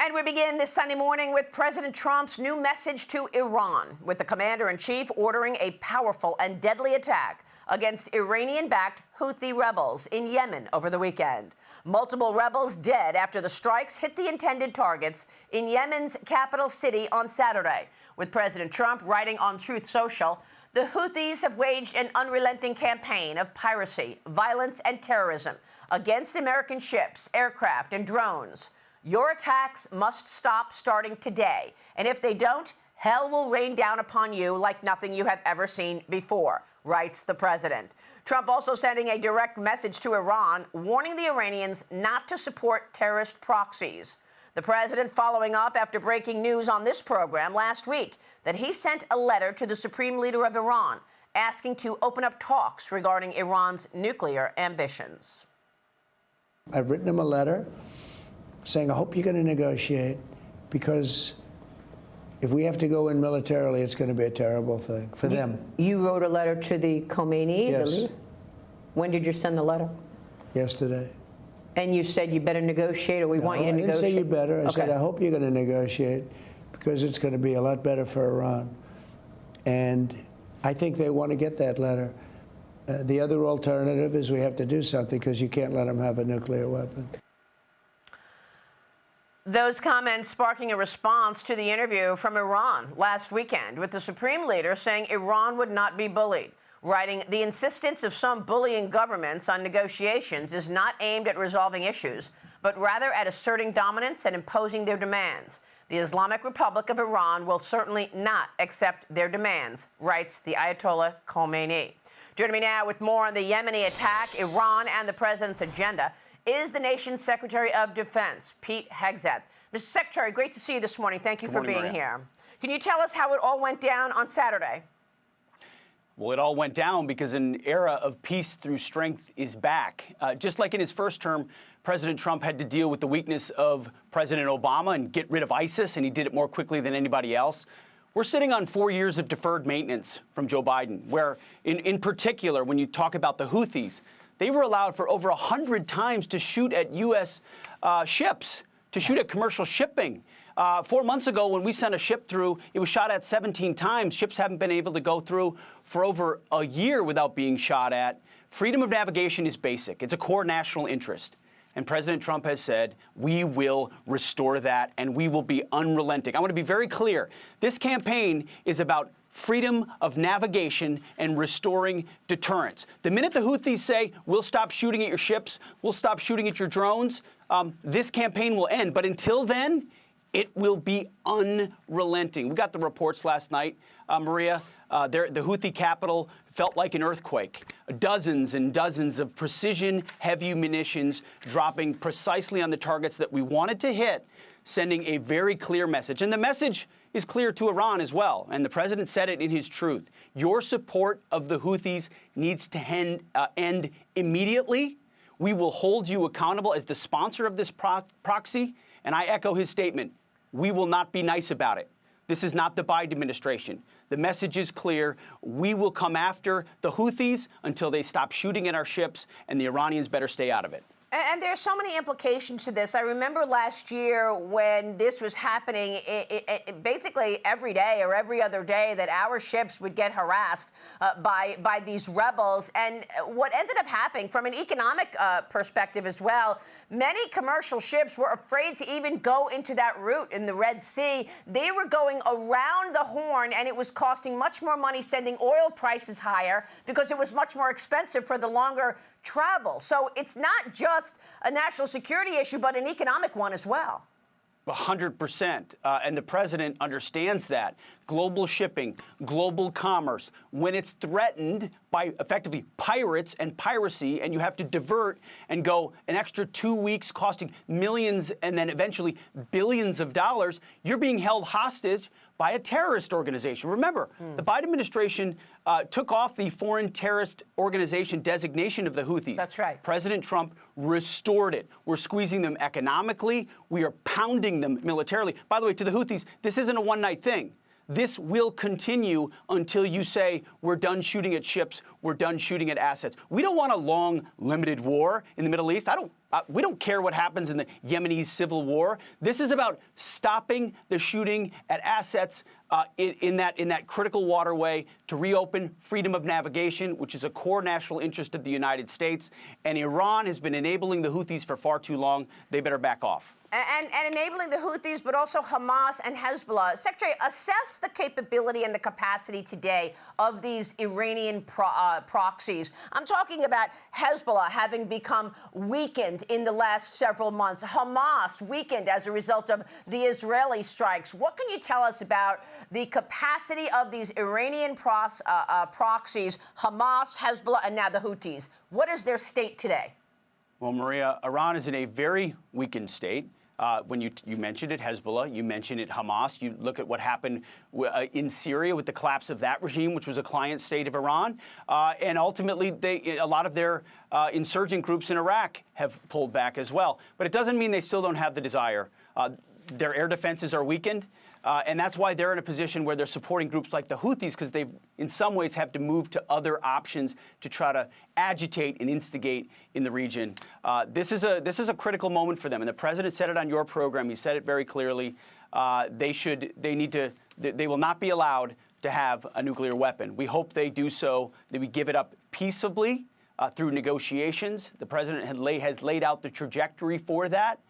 And we begin this Sunday morning with President Trump's new message to Iran, with the commander-in-chief ordering a powerful and deadly attack against Iranian-backed Houthi rebels in Yemen over the weekend. Multiple rebels dead after the strikes hit the intended targets in Yemen's capital city on Saturday. With President Trump writing on Truth Social, the Houthis have waged an unrelenting campaign of piracy, violence, and terrorism against American ships, aircraft, and drones. Your attacks must stop starting today, and if they don't, hell will rain down upon you like nothing you have ever seen before, writes the president. Trump also sending a direct message to Iran, warning the Iranians not to support terrorist proxies. The president following up after breaking news on this program last week that he sent a letter to the supreme leader of Iran asking to open up talks regarding Iran's nuclear ambitions. I've written him a letter saying, I hope you're going to negotiate, because if we have to go in militarily, it's going to be a terrible thing for them. You wrote a letter to the Khomeini, yes. the leader? When did you send the letter? Yesterday. And you said you better negotiate, or we want you to negotiate? I didn't say you better. I said, I hope you're going to negotiate, because it's going to be a lot better for Iran. And I think they want to get that letter. The other alternative is we have to do something, because you can't let them have a nuclear weapon. Those comments sparking a response to the interview from Iran last weekend, with the supreme leader saying Iran would not be bullied, writing, the insistence of some bullying governments on negotiations is not aimed at resolving issues, but rather at asserting dominance and imposing their demands. The Islamic Republic of Iran will certainly not accept their demands, writes the Ayatollah Khomeini. Joining me now with more on the Yemeni attack, Iran, and the president's agenda is the nation's Secretary of Defense, Pete Hegseth. Mr. Secretary, great to see you this morning. Thank you for being here. Can you tell us how it all went down on Saturday? Well, it all went down because an era of peace through strength is back. Just like in his first term, President Trump had to deal with the weakness of President Obama and get rid of ISIS, and he did it more quickly than anybody else. We're sitting on 4 years of deferred maintenance from Joe Biden, where, in particular, when you talk about the Houthis, they were allowed for over 100 times to shoot at U.S. ships, to shoot at commercial shipping. 4 months ago, when we sent a ship through, it was shot at 17 times. Ships haven't been able to go through for over a year without being shot at. Freedom of navigation is basic. It's a core national interest. And President Trump has said, we will restore that, and we will be unrelenting. I want to be very clear. This campaign is about freedom of navigation and restoring deterrence. The minute the Houthis say, we'll stop shooting at your ships, we'll stop shooting at your drones, this campaign will end. But until then, it will be unrelenting. We got the reports last night, Maria. The Houthi capital felt like an earthquake. Dozens and dozens of precision heavy munitions dropping precisely on the targets that we wanted to hit, sending a very clear message. And the message is clear to Iran as well. And the president said it in his truth. Your support of the Houthis needs to end immediately. We will hold you accountable as the sponsor of this proxy. And I echo his statement. We will not be nice about it. This is not the Biden administration. The message is clear. We will come after the Houthis until they stop shooting at our ships, and the Iranians better stay out of it. And there's so many implications to this. I remember last year when this was happening, basically every day or every other day that our ships would get harassed by these rebels. And what ended up happening from an economic perspective as well, many commercial ships were afraid to even go into that route in the Red Sea. They were going around the Horn, and it was costing much more money, sending oil prices higher because it was much more expensive for the longer travel. So it's not just a national security issue, but an economic one as well. 100%. And the president understands that. Global shipping, global commerce, when it's threatened by effectively pirates and piracy, and you have to divert and go an extra 2 weeks costing millions and then eventually billions of dollars, you're being held hostage by a terrorist organization. Remember, the Biden administration took off the foreign terrorist organization designation of the Houthis. That's right. President Trump restored it. We're squeezing them economically. We are pounding them militarily. By the way, to the Houthis, this isn't a one-night thing. This will continue until you say we're done shooting at ships, we're done shooting at assets. We don't want a long, limited war in the Middle East. I don't We don't care what happens in the Yemeni civil war. This is about stopping the shooting at assets in that critical waterway to reopen freedom of navigation, which is a core national interest of the United States. And Iran has been enabling the Houthis for far too long. They better back off. And enabling the Houthis, but also Hamas and Hezbollah. Secretary, assess the capability and the capacity today of these Iranian proxies. I'm talking about Hezbollah having become weakened in the last several months, Hamas weakened as a result of the Israeli strikes. What can you tell us about the capacity of these Iranian proxies, Hamas, Hezbollah, and now the Houthis? What is their state today? Well, Maria, Iran is in a very weakened state. When you mentioned it, Hezbollah, you mentioned it, Hamas. You look at what happened in Syria with the collapse of that regime, which was a client state of Iran. And ultimately, a lot of their insurgent groups in Iraq have pulled back as well. But it doesn't mean they still don't have the desire. Their air defenses are weakened. And that's why they're in a position where they're supporting groups like the Houthis, because they, in some ways, have to move to other options to try to agitate and instigate in the region. This is a critical moment for them, and the president said it on your program. He said it very clearly. They will not be allowed to have a nuclear weapon. We hope they do so. That we give it up peaceably through negotiations. The president has laid out the trajectory for that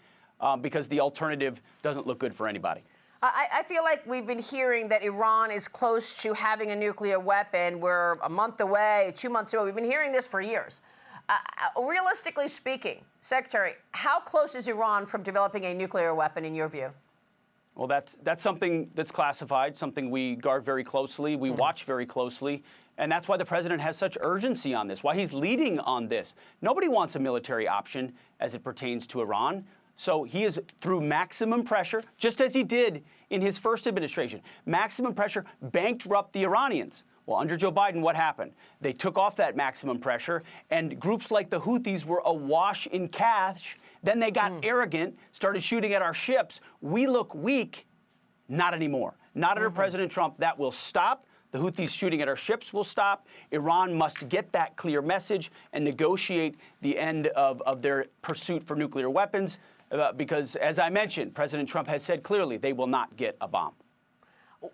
because the alternative doesn't look good for anybody. I feel like we've been hearing that Iran is close to having a nuclear weapon. We're a month away, 2 months away. We've been hearing this for years. Realistically speaking, Secretary, how close is Iran from developing a nuclear weapon in your view? Well, that's something that's classified, something we guard very closely, we watch very closely, and that's why the president has such urgency on this, why he's leading on this. Nobody wants a military option as it pertains to Iran. So he is, through maximum pressure, just as he did in his first administration, maximum pressure bankrupt the Iranians. Well, under Joe Biden, what happened? They took off that maximum pressure, and groups like the Houthis were awash in cash. Then they got arrogant, started shooting at our ships. We look weak. Not anymore. Not under President Trump. That will stop. The Houthis shooting at our ships will stop. Iran must get that clear message and negotiate the end of their pursuit for nuclear weapons. Because, as I mentioned, President Trump has said clearly they will not get a bomb.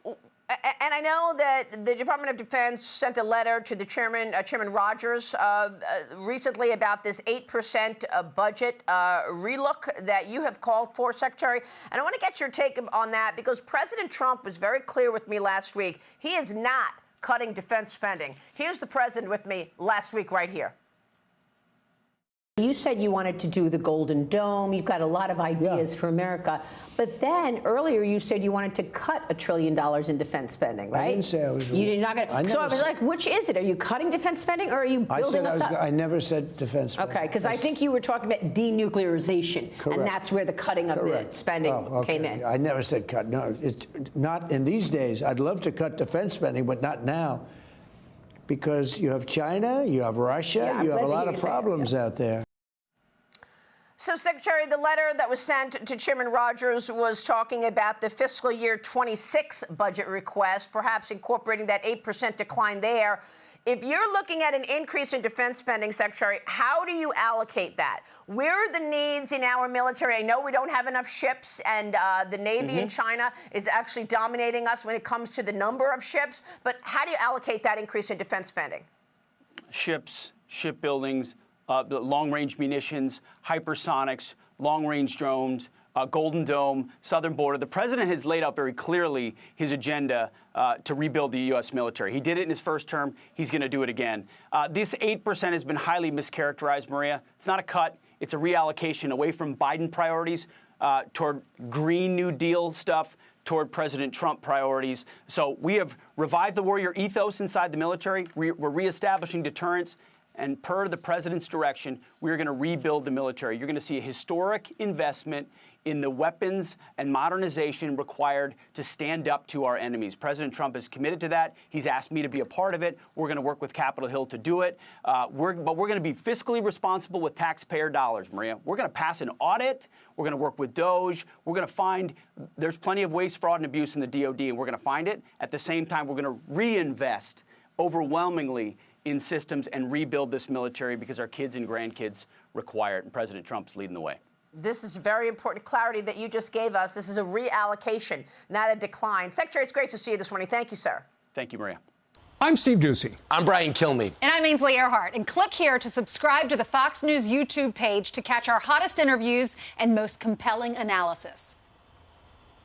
And I know that the Department of Defense sent a letter to the Chairman Rogers, recently about this 8% budget relook that you have called for, Secretary. And I want to get your take on that because President Trump was very clear with me last week. He is not cutting defense spending. Here's the president with me last week right here. You said you wanted to do the Golden Dome. You've got a lot of ideas for America. But then earlier you said you wanted to cut $1 trillion in defense spending, right? I didn't say I was. You're not going to. So I was like, which is it? Are you cutting defense spending or are you building us up? I never said defense spending. Okay, because I think you were talking about denuclearization. Correct. And that's where the cutting of the spending came in. I never said cut. No, it's not in these days. I'd love to cut defense spending, but not now. Because you have China, you have Russia, you have a lot of problems out there. So, Secretary, the letter that was sent to Chairman Rogers was talking about the fiscal year 26 budget request, perhaps incorporating that 8% decline there. If you're looking at an increase in defense spending, Secretary, how do you allocate that? Where are the needs in our military? I know we don't have enough ships, and the Navy in China is actually dominating us when it comes to the number of ships. But how do you allocate that increase in defense spending? Ships, shipbuildings, the long-range munitions, hypersonics, long-range drones, Golden Dome, southern border. The president has laid out very clearly his agenda to rebuild the U.S. military. He did it in his first term. He's going to do it again. This 8% has been highly mischaracterized, Maria. It's not a cut. It's a reallocation away from Biden priorities toward Green New Deal stuff, toward President Trump priorities. So we have revived the warrior ethos inside the military. We're reestablishing deterrence. And per the president's direction, we're going to rebuild the military. You're going to see a historic investment in the weapons and modernization required to stand up to our enemies. President Trump is committed to that. He's asked me to be a part of it. We're going to work with Capitol Hill to do it. But we're going to be fiscally responsible with taxpayer dollars, Maria. We're going to pass an audit. We're going to work with DOJ. We're going to find there's plenty of waste, fraud, and abuse in the DOD, and we're going to find it. At the same time, we're going to reinvest overwhelmingly in systems and rebuild this military because our kids and grandkids require it, and President Trump's leading the way. This is very important clarity that you just gave us. This is a reallocation, not a decline. Secretary, it's great to see you this morning. Thank you, sir. Thank you, Maria. I'm Steve Doocy. I'm Brian Kilmeade. And I'm Ainsley Earhart. And click here to subscribe to the Fox News YouTube page to catch our hottest interviews and most compelling analysis.